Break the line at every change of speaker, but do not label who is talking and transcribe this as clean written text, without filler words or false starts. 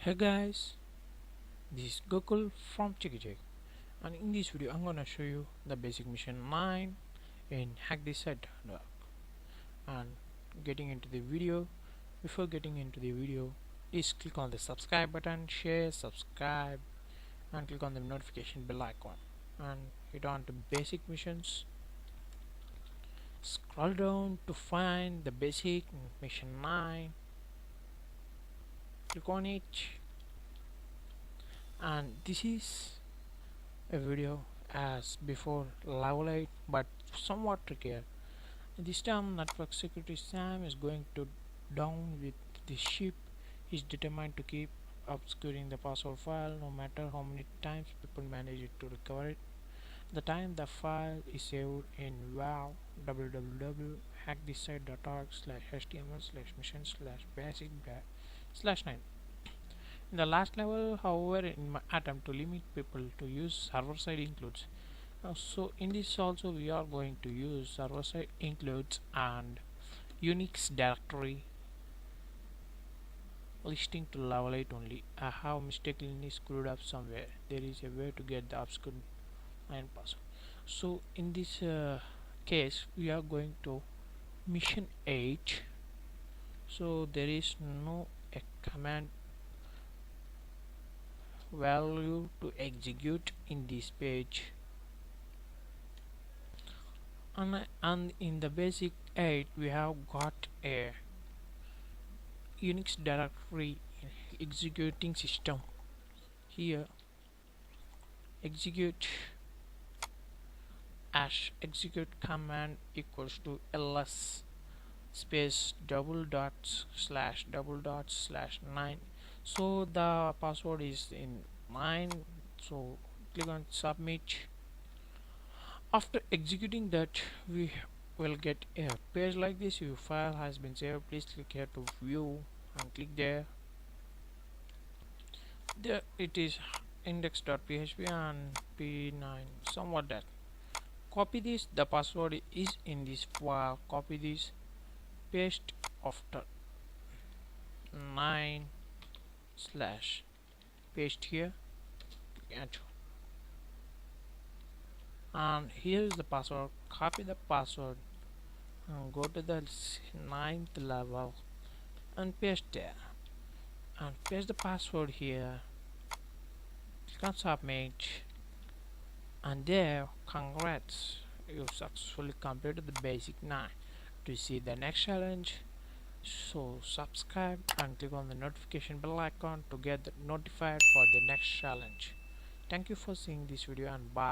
Hey guys, this is Gokul from Techy, and in this video I'm gonna show you the basic mission 9 in Hack This Site. And getting into the video, before getting into the video, please click on the subscribe button, share, subscribe, and click on the notification bell icon and hit on to basic missions. Scroll down to find the basic mission 9, click on it, and this is a video as before level 8 but somewhat trickier. This time network security Sam is going to down with the ship. Is determined to keep obscuring the password file no matter how many times people manage it to recover it. The time the file is saved in val www.hackthissite.org/html/mission/basic/9. In the last level, however, in my attempt to limit people to use server side includes. So in this also we are going to use server side includes and Unix directory listing to level 8 only. I have mistakenly screwed up somewhere. There is a way to get the obscure line password. So in this case we are going to mission 8. So there is no a command value to execute in this page, and in the basic 8 we have got a Unix directory executing system. Here execute execute command equals to ls space double dots slash double dots slash 9. So the password is in 9, so click on submit. After executing that, we will get a page like this. Your file has been saved. Please click here to view and click there. There it is, index.php and p9 somewhat that. Copy this, the password is in this file. Copy this, paste after 9 slash paste here, and here is the password. Copy the password and go to the 9th level and paste there, and paste the password here. Click on submit, and there, congrats, you successfully completed the basic 9. To see the next challenge, so subscribe and click on the notification bell icon to get notified for the next challenge. Thank you for seeing this video, and bye.